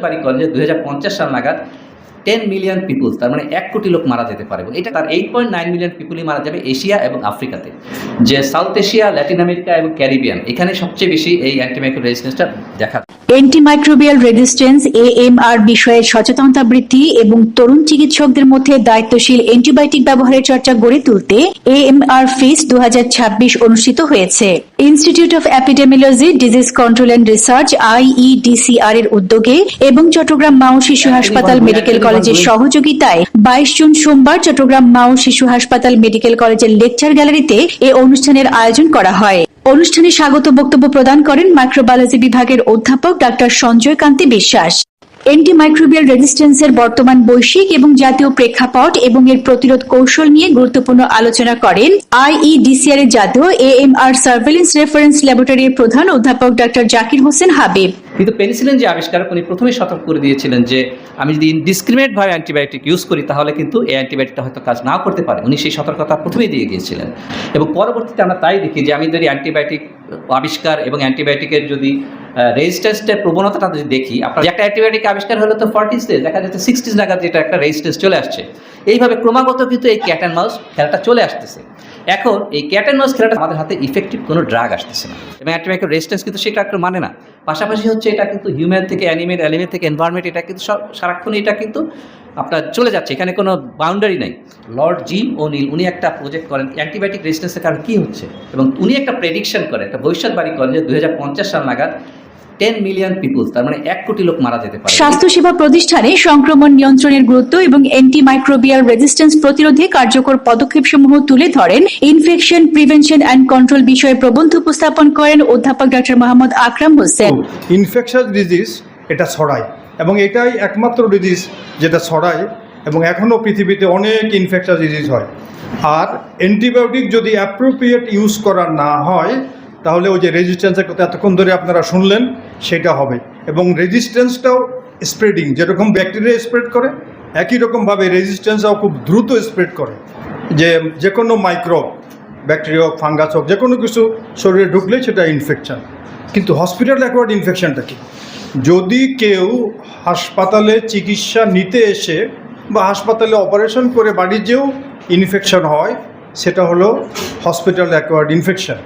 বাড়ি করে যে 2050 সাল নাগাদ 10 মিলিয়ন পিপুলস, তার মানে 1 কোটি লোক মারা যেতে পারে। এটা তার 8.9 মিলিয়ন পিপুলই মারা যাবে এশিয়া এবং আফ্রিকাতে। যে সাউথ এশিয়া, ল্যাটিন আমেরিকা এবং ক্যারিবিয়ান, এখানে সবচেয়ে বেশি এই অ্যান্টিমাইক্রো রেজিস্ট্যান্সটা দেখা যায়। অ্যান্টিমাইক্রোবিয়াল রেজিস্ট্যান্স AMR বিষয়ে সচেতনতা বৃদ্ধি এবং তরুণ চিকিৎসকদের মধ্যে দায়িত্বশীল অ্যান্টিবায়োটিক ব্যবহারের চর্চা গড়ে তুলতে AMR ফিস্ট 2026 অনুষ্ঠিত হয়েছে। Institute of epidemiology, disease control and research IEDCR এর উদ্যোগে এবং চট্টগ্রাম মা ও শিশু হাসপাতাল মেডিকেল কলেজের সহযোগিতায় 22 জুন সোমবার চট্টগ্রাম মা ও শিশু হাসপাতাল মেডিকেল কলেজের লেকচার গ্যালারিতে এই অনুষ্ঠানের আয়োজন করা হয়। অনুষ্ঠানে স্বাগত বক্তব্য প্রদান করেন মাইক্রোবায়োলজি বিভাগের অধ্যাপক ডাক্তার সঞ্জয় কান্তি বিশ্বাস। অ্যান্টিমাইক্রোবিয়াল রেজিস্ট্যান্সের বর্তমান বৈশ্বিক এবং জাতীয় প্রেক্ষাপট এবং এর প্রতিরোধ কৌশল নিয়ে গুরুত্বপূর্ণ আলোচনা করেন IEDCR এর জাতীয় AMR সার্ভেলেন্স রেফারেন্স ল্যাবরেটরির প্রধান অধ্যাপক ডাক্তার জাকির হোসেন হাবিব। কিন্তু পেনিসিলিন যে আবিষ্কারক, উনি প্রথমেই সতর্ক করে দিয়েছিলেন যে আমি যদি ইনডিসক্রিমিনেট ভাবে অ্যান্টিবায়োটিক ইউজ করি তাহলে কিন্তু এই অ্যান্টিবায়োটিকটা হয়তো কাজ নাও করতে পারে। উনি সেই সতর্কতা প্রথমেই দিয়ে গিয়েছিলেন এবং পরবর্তীতে আমরা তাই দেখি যে আমি যদি অ্যান্টিবায়োটিক আবিষ্কার এবং অ্যান্টিবায়োটিকের যদি রেজিস্ট্যান্সের প্রবণতাটা যদি দেখি, আপনার একটা অ্যান্টিবায়োটিক আবিষ্কার হলো তো 40s দেখা যাচ্ছে 60s নাগাদ যেটা একটা রেজিস্ট্যান্স চলে আসছে। এইভাবে ক্রমাগত কিন্তু এই ক্যাট অ্যান্ড মাউস খেলাটা চলে আসতেছে। এখন এই ক্যাট অ্যান্ড মাউস খেলাটা আমাদের হাতে ইফেক্টিভ কোনো ড্রাগ আসতেছে না এবং অ্যান্টিবায়োটিক রেজিস্ট্যান্স কিন্তু সেটা একটু মানে না। পাশাপাশি হচ্ছে এটা কিন্তু হিউম্যান থেকে অ্যানিমেল, অ্যানিমেল থেকে এনভায়রনমেন্ট, এটা কিন্তু সারাক্ষণ এটা কিন্তু আপনার চলে যাচ্ছে, এখানে কোনো বাউন্ডারি নেই। লর্ড জিম ওনিল উনি একটা প্রজেক্ট করেন অ্যান্টিবায়োটিক রেজিস্ট্যান্সের কারণে কী হচ্ছে এবং উনি একটা প্রেডিকশন করেন, একটা ভবিষ্যৎবাণী করেন যে 2050 সাল নাগাদ 10 মিলিয়ন পিপুলস, তার মানে 1 কোটি লোক মারা যেতে পারে। স্বাস্থ্যসেবা প্রতিষ্ঠানে সংক্রমণ নিয়ন্ত্রণের গুরুত্ব এবং অ্যান্টিমাইক্রোবিয়াল রেজিস্ট্যান্স প্রতিরোধে কার্যকর পদক্ষেপসমূহ তুলে ধরেন ইনফেকশন প্রিভেনশন অ্যান্ড কন্ট্রোল বিষয়ে প্রবন্ধ উপস্থাপন করেন অধ্যাপক ডক্টর মোহাম্মদ আকরাম হোসেন। ইনফেকশাস ডিজিজ এটা ছড়ায় এবং এটাই একমাত্র ডিজিজ যেটা ছড়ায় এবং এখনও পৃথিবীতে অনেক ইনফেকশাস ডিজিজ হয়। আর অ্যান্টিবায়োটিক যদি অ্যাপ্রোপ্রিয়েট ইউজ করা না হয় তাহলে ওই যে রেজিস্ট্যান্সের কথা এতক্ষণ ধরে আপনারা শুনলেন সেটা হবে এবং রেজিস্ট্যান্সটাও স্প্রেডিং, যেরকম ব্যাকটেরিয়া স্প্রেড করে একই রকমভাবে রেজিস্ট্যান্সটাও খুব দ্রুত স্প্রেড করে। যে কোনো মাইক্রোব, ব্যাকটেরিয়া হোক, ফাঙ্গাস হোক, যে কোনো কিছু শরীরে ঢুকলে সেটা ইনফেকশন। কিন্তু হসপিটাল অ্যাকোয়ার্ড ইনফেকশনটা কি? যদি কেউ হাসপাতালে চিকিৎসা নিতে এসে বা হাসপাতালে অপারেশন করে বাড়ি যেও ইনফেকশন হয়, সেটা হলো হসপিটাল অ্যাকোয়ার্ড ইনফেকশন।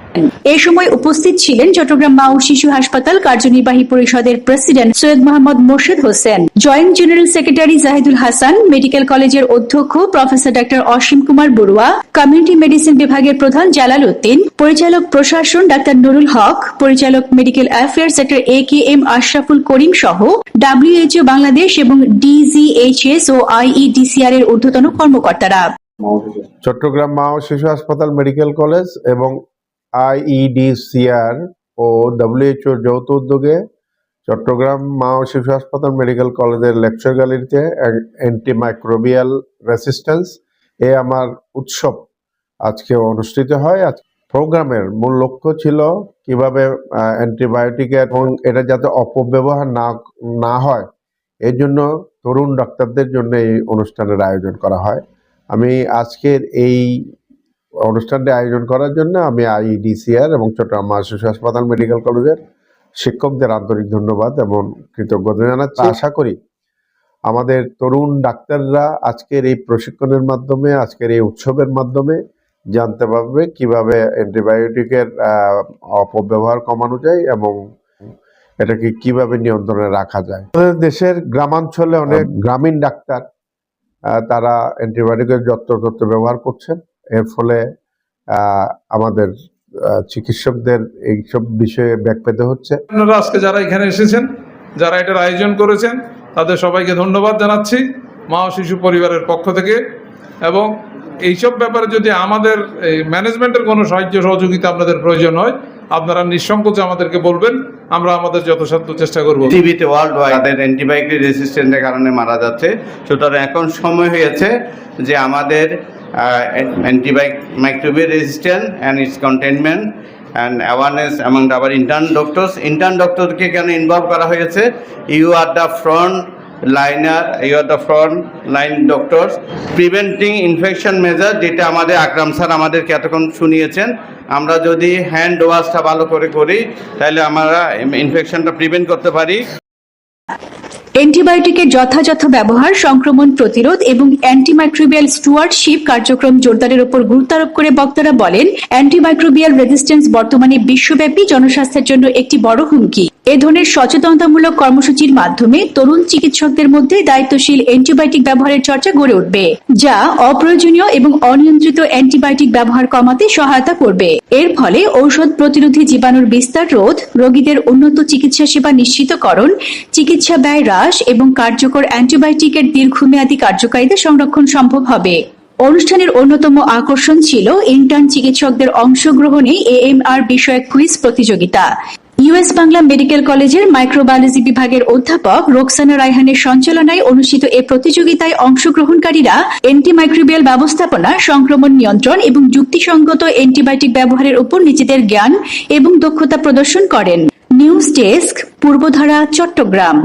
এই সময় উপস্থিত ছিলেন চট্টগ্রাম মা ও শিশু হাসপাতাল কার্যনির্বাহী পরিষদের president Syed Mohammad Morshed Hossain, joint general secretary Zahidul Hasan, medical কলেজের অধ্যক্ষ professor doctor Asim Kumar Barua, community medicine বিভাগের প্রধান জালাল উদ্দিন, পরিচালক প্রশাসন ডাক্তার নুরুল হক, পরিচালক medical affairs doctor AKM Ashraful Karim সহ WHO বাংলাদেশ এবং DGHS ও IEDCR এর ঊর্ধ্বতন কর্মকর্তারা। চট্টগ্রাম মা ও শিশু হাসপাতাল মেডিকেল কলেজ এবং IEDCR ও WHO যৌথ উদ্যোগে চট্টগ্রাম মা ও শিশু হাসপাতাল মেডিকেল কলেজের লেকচার গ্যালারিতে অ্যান্টিমাইক্রোবিয়াল রেসিস্ট্যান্স আমার উৎসব আজকে অনুষ্ঠিত হয়। প্রোগ্রামের মূল লক্ষ্য ছিল কিভাবে অ্যান্টিবায়োটিকের এবং এটা যাতে অপব্যবহার না হয় এর জন্য তরুণ ডাক্তারদের জন্য এই অনুষ্ঠানের আয়োজন করা হয়। আমি আজকের এই অনুষ্ঠানটি আয়োজন করার জন্য আমি IEDCR এবং চট্টগ্রাম মা শিশু হাসপাতাল মেডিকেল কলেজের শিক্ষকদের আন্তরিক ধন্যবাদ এবং কৃতজ্ঞতা জানাচ্ছি। আশা করি আমাদের তরুণ ডাক্তাররা আজকের এই প্রশিক্ষণের মাধ্যমে, আজকের এই উৎসবের মাধ্যমে জানতে পারবে কিভাবে অ্যান্টিবায়োটিকের অপব্যবহার কমানো যায় এবং এটাকে কিভাবে নিয়ন্ত্রণে রাখা যায়। আমাদের দেশের গ্রামাঞ্চলে অনেক গ্রামীণ ডাক্তার তারা অ্যান্টিবায়োটিকের যত্রতত্র ব্যবহার করছেন, এর ফলে আমাদের চিকিৎসকদের এইসব বিষয়ে ব্যাক পেতে হচ্ছে। আপনারা আজকে যারা এখানে এসেছেন, যারা এটার আয়োজন করেছেন, তাদের সবাইকে ধন্যবাদ জানাচ্ছি মা ও শিশু পরিবারের পক্ষ থেকে। এবং এইসব ব্যাপারে যদি আমাদের এই ম্যানেজমেন্টের কোনো সাহায্য সহযোগিতা আপনাদের প্রয়োজন হয়, আপনারা নিঃসংকোচে আমাদেরকে বলবেন, আমরা আমাদের যথাসাধ্য চেষ্টা করব। পৃথিবীতে ওয়ার্ল্ড ওয়াইড তাদের অ্যান্টিবায়োটিক রেজিস্ট্যান্সের কারণে মারা যাচ্ছে। সুতরাং এখন সময় হয়েছে যে আমাদের antimicrobial resistance and its containment and awareness among our intern ডক্টরকে কেন ইনভলভ করা হয়েছে? You are the front line doctors preventing infection measure, যেটা আমাদের আকরাম স্যার আমাদেরকে এতক্ষণ শুনিয়েছেন। আমরা যদি হ্যান্ড ওয়াশটা ভালো করে করি তাহলে আমরা ইনফেকশনটা প্রিভেন্ট করতে পারি। অ্যান্টিবায়োটিকের যথাযথ ব্যবহার, সংক্রমণ প্রতিরোধ এবং অ্যান্টিমাইক্রোবিয়াল স্টুয়ার্ডশিপ কার্যক্রম জোরদারের উপর গুরুত্ব আরোপ করে বক্তারা বলেন, অ্যান্টিমাইক্রোবিয়াল রেজিস্ট্যান্স বর্তমানে বিশ্বব্যাপী জনস্বাস্থ্যের জন্য একটি বড় হুমকি। এ ধরনের সচেতনতামূলক কর্মসূচির মাধ্যমে তরুণ চিকিৎসকদের মধ্যে দায়িত্বশীল অ্যান্টিবায়োটিক ব্যবহারের চর্চা গড়ে উঠবে, যা অপ্রয়োজনীয় এবং অনিয়ন্ত্রিত অ্যান্টিবায়োটিক ব্যবহার কমাতে সহায়তা করবে। এর ফলে ঔষধ প্রতিরোধী জীবাণুর বিস্তার রোধ, রোগীদের উন্নত চিকিৎসা সেবা নিশ্চিতকরণ, চিকিৎসা ব্যয় হ্রাস এবং কার্যকর অ্যান্টিবায়োটিকের দীর্ঘমেয়াদী কার্যকারিতা সংরক্ষণ সম্ভব হবে। অনুষ্ঠানের অন্যতম আকর্ষণ ছিল ইন্টার্ন চিকিৎসকদের অংশগ্রহণে AMR বিষয়ক কুইজ প্রতিযোগিতা। US বাংলা মেডিকেল কলেজের মাইক্রোবায়োলজি বিভাগের অধ্যাপক রোকসানা রায়হানের সঞ্চালনায় অনুষ্ঠিত এ প্রতিযোগিতায় অংশগ্রহণকারীরা অ্যান্টিমাইক্রোবিয়াল ব্যবস্থাপনা, সংক্রমণ নিয়ন্ত্রণ এবং যুক্তিসঙ্গত অ্যান্টিবায়োটিক ব্যবহারের উপর নিজেদের জ্ঞান এবং দক্ষতা প্রদর্শন করেন। News desk, Purbadhara, Chittagong.